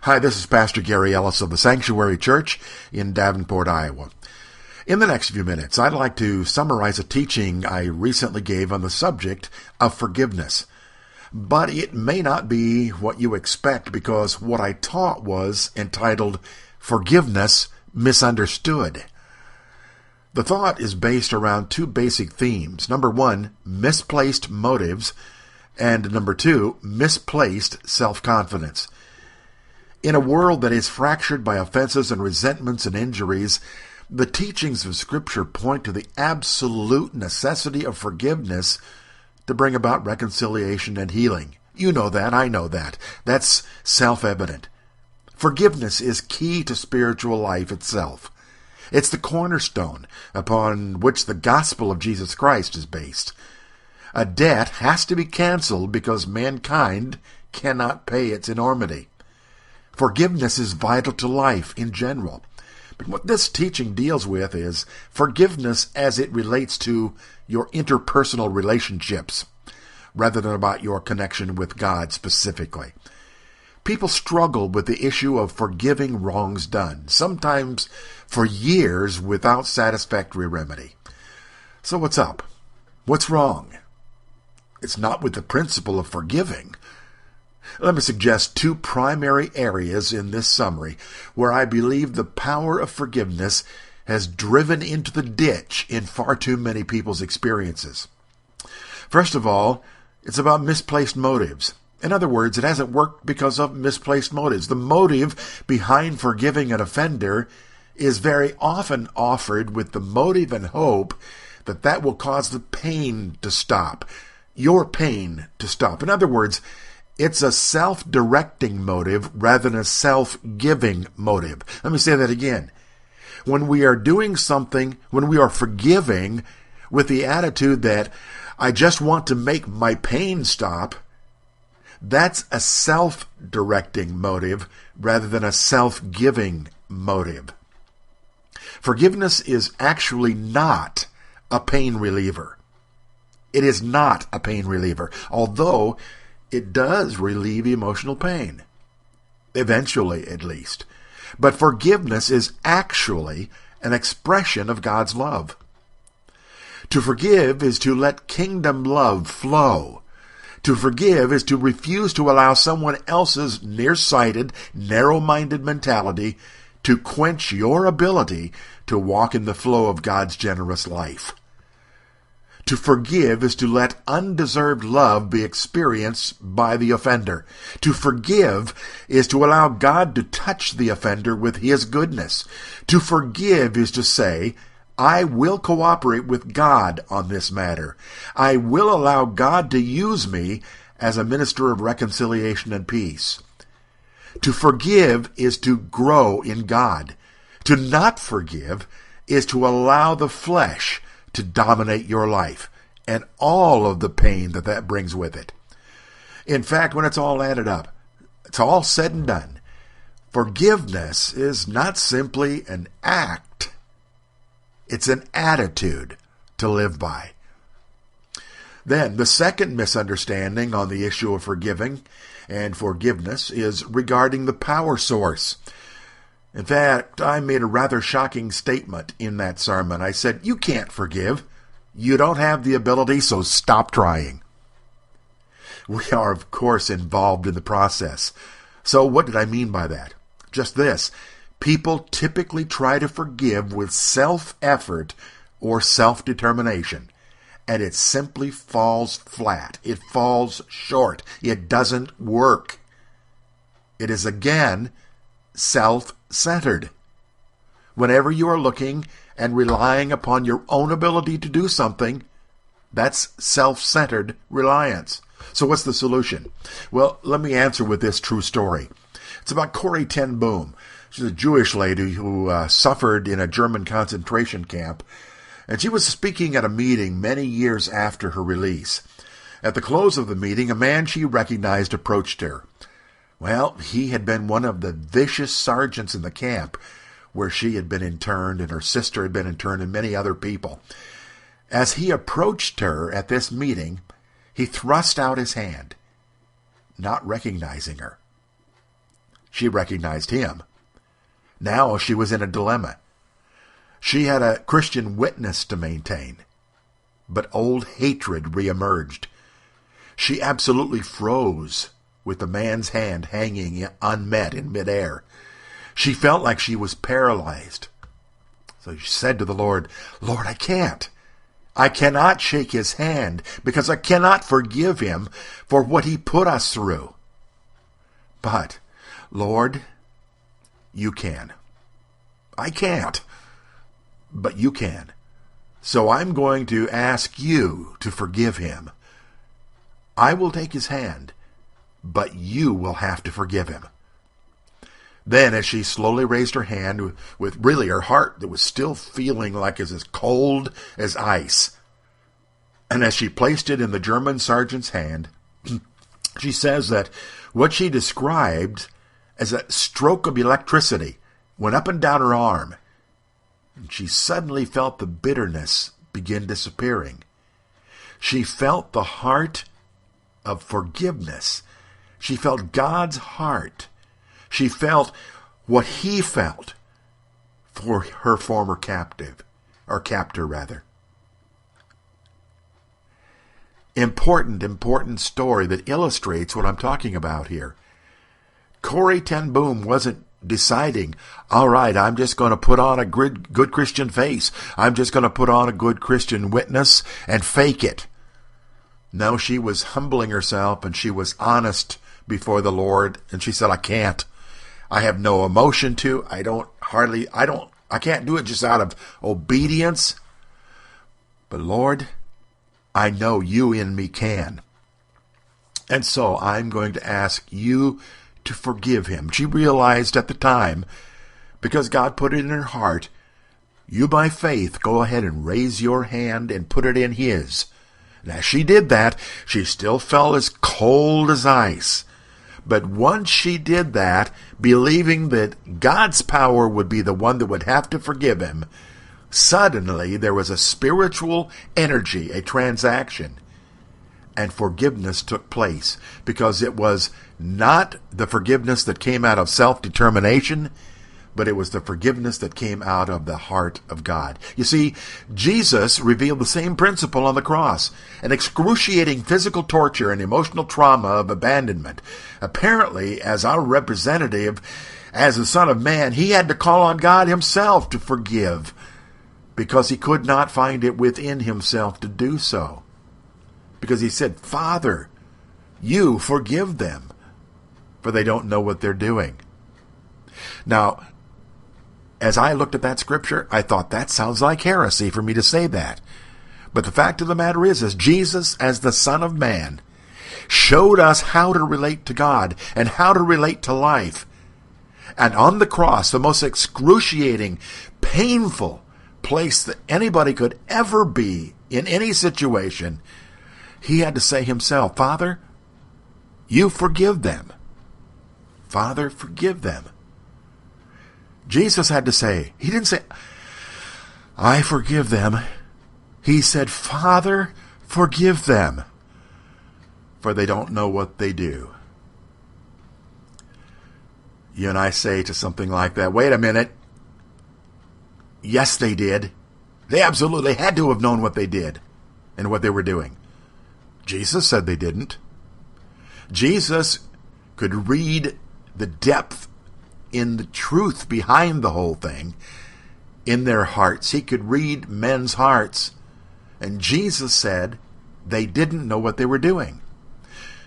Hi, this is Pastor Gary Ellis of the Sanctuary Church in Davenport, Iowa. In the next few minutes, I'd like to summarize a teaching I recently gave on the subject of forgiveness. But it may not be what you expect because what I taught was entitled Forgiveness Misunderstood. The thought is based around two basic themes. Number one, misplaced motives, and number two, misplaced self-confidence. In a world that is fractured by offenses and resentments and injuries, the teachings of Scripture point to the absolute necessity of forgiveness to bring about reconciliation and healing. You know that, I know that. That's self-evident. Forgiveness is key to spiritual life itself. It's the cornerstone upon which the gospel of Jesus Christ is based. A debt has to be canceled because mankind cannot pay its enormity. Forgiveness is vital to life in general. But what this teaching deals with is forgiveness as it relates to your interpersonal relationships, rather than about your connection with God specifically. People struggle with the issue of forgiving wrongs done, sometimes for years without satisfactory remedy. So what's up? What's wrong? It's not with the principle of forgiving. Let me suggest two primary areas in this summary where I believe the power of forgiveness has driven into the ditch in far too many people's experiences. First of all, it's about misplaced motives. In other words, it hasn't worked because of misplaced motives. The motive behind forgiving an offender is very often offered with the motive and hope that that will cause the pain to stop, your pain to stop. In other words, it's a self-directing motive rather than a self-giving motive. Let me say that again. When we are doing something, when we are forgiving with the attitude that I just want to make my pain stop, that's a self-directing motive rather than a self-giving motive. Forgiveness is actually not a pain reliever. It is not a pain reliever, although it does relieve emotional pain, eventually at least. But forgiveness is actually an expression of God's love. To forgive is to let kingdom love flow. To forgive is to refuse to allow someone else's nearsighted, narrow-minded mentality to quench your ability to walk in the flow of God's generous life. To forgive is to let undeserved love be experienced by the offender. To forgive is to allow God to touch the offender with His goodness. To forgive is to say, I will cooperate with God on this matter. I will allow God to use me as a minister of reconciliation and peace. To forgive is to grow in God. To not forgive is to allow the flesh to dominate your life and all of the pain that brings with it. In fact, when it's all added up, it's all said and done, forgiveness is not simply an act, it's an attitude to live by. Then, the second misunderstanding on the issue of forgiving and forgiveness is regarding the power source. In fact, I made a rather shocking statement in that sermon. I said, you can't forgive. You don't have the ability, so stop trying. We are, of course, involved in the process. So what did I mean by that? Just this. People typically try to forgive with self-effort or self-determination, and it simply falls flat. It falls short. It doesn't work. It is, again, self-centered. Whenever you are looking and relying upon your own ability to do something, that's self-centered reliance. So what's the solution? Well, let me answer with this true story. It's about Corrie ten Boom. She's a Jewish lady who suffered in a German concentration camp, and she was speaking at a meeting many years after her release. At the close of the meeting, a man she recognized approached her. Well, he had been one of the vicious sergeants in the camp where she had been interned and her sister had been interned and many other people. As he approached her at this meeting, he thrust out his hand, not recognizing her. She recognized him. Now she was in a dilemma. She had a Christian witness to maintain, but old hatred reemerged. She absolutely froze with the man's hand hanging unmet in midair. She felt like she was paralyzed. So she said to the Lord, Lord, I can't. I cannot shake his hand because I cannot forgive him for what he put us through. But, Lord, you can. I can't, but you can. So I'm going to ask you to forgive him. I will take his hand, but you will have to forgive him. Then, as she slowly raised her hand with really her heart that was still feeling like it's as cold as ice, and as she placed it in the German sergeant's hand, she says that what she described as a stroke of electricity went up and down her arm, and she suddenly felt the bitterness begin disappearing. She felt the heart of forgiveness. She felt God's heart. She felt what he felt for her former captor rather. Important story that illustrates what I'm talking about here. Corrie ten Boom wasn't deciding, all right, I'm just going to put on a good Christian face. I'm just going to put on a good Christian witness and fake it. No, she was humbling herself and she was honest before the Lord. And she said, I can't. I have no emotion to. I can't do it just out of obedience. But Lord, I know you in me can. And so I'm going to ask you to forgive him. She realized at the time, because God put it in her heart, you by faith go ahead and raise your hand and put it in his. And as she did that, she still felt as cold as ice. But once she did that, believing that God's power would be the one that would have to forgive him, suddenly there was a spiritual energy, a transaction, and forgiveness took place, because it was not the forgiveness that came out of self-determination, but it was the forgiveness that came out of the heart of God. You see, Jesus revealed the same principle on the cross, an excruciating physical torture and emotional trauma of abandonment. Apparently, as our representative, as the Son of Man, he had to call on God himself to forgive, because he could not find it within himself to do so. Because he said, Father, you forgive them, for they don't know what they're doing. Now, as I looked at that scripture, I thought that sounds like heresy for me to say that. But the fact of the matter is Jesus, as the Son of Man, showed us how to relate to God and how to relate to life. And on the cross, the most excruciating, painful place that anybody could ever be in any situation, he had to say himself, Father, you forgive them. Father, forgive them. Jesus had to say, he didn't say, I forgive them. He said, Father, forgive them, for they don't know what they do. You and I say to something like that, wait a minute. Yes, they did. They absolutely had to have known what they did and what they were doing. Jesus said they didn't. Jesus could read the depth in the truth behind the whole thing in their hearts. He could read men's hearts. And Jesus said they didn't know what they were doing.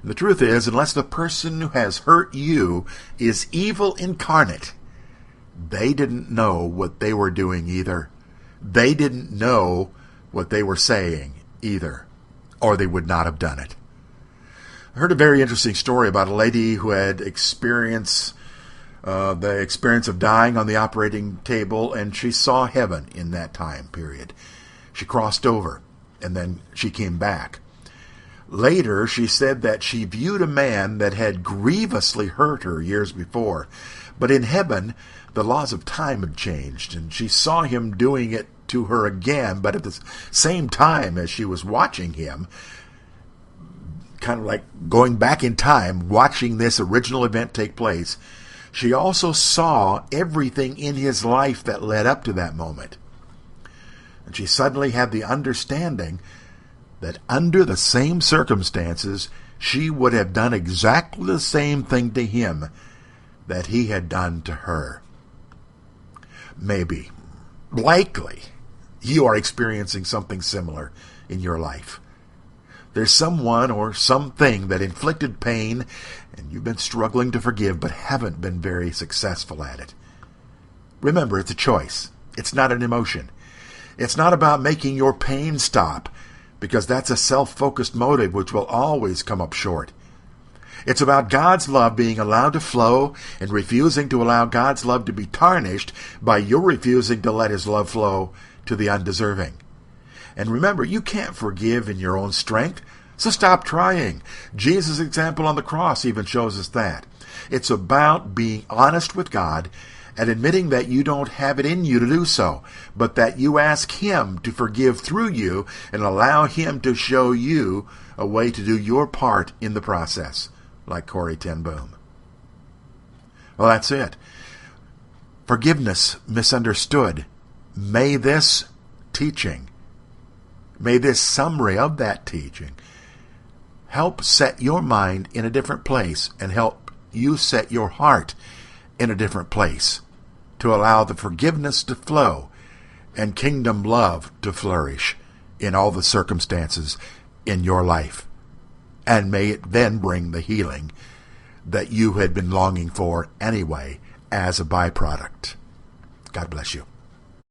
And the truth is, unless the person who has hurt you is evil incarnate, they didn't know what they were doing either. They didn't know what they were saying either, or they would not have done it. I heard a very interesting story about a lady who had experienced the experience of dying on the operating table, and she saw heaven in that time period. She crossed over, and then she came back. Later, she said that she viewed a man that had grievously hurt her years before, but in heaven, the laws of time had changed, and she saw him doing it to her again, but at the same time as she was watching him, kind of like going back in time, watching this original event take place, she also saw everything in his life that led up to that moment. And she suddenly had the understanding that under the same circumstances, she would have done exactly the same thing to him that he had done to her. Maybe, likely, you are experiencing something similar in your life. There's someone or something that inflicted pain, and you've been struggling to forgive but haven't been very successful at it. Remember, it's a choice. It's not an emotion. It's not about making your pain stop, because that's a self-focused motive which will always come up short. It's about God's love being allowed to flow and refusing to allow God's love to be tarnished by your refusing to let his love flow to the undeserving. And remember, you can't forgive in your own strength, so stop trying. Jesus' example on the cross even shows us that. It's about being honest with God and admitting that you don't have it in you to do so, but that you ask him to forgive through you and allow him to show you a way to do your part in the process, like Corrie ten Boom. Well, that's it. Forgiveness misunderstood. May this teaching, may this summary of that teaching help set your mind in a different place and help you set your heart in a different place to allow the forgiveness to flow and kingdom love to flourish in all the circumstances in your life. And may it then bring the healing that you had been longing for anyway as a byproduct. God bless you.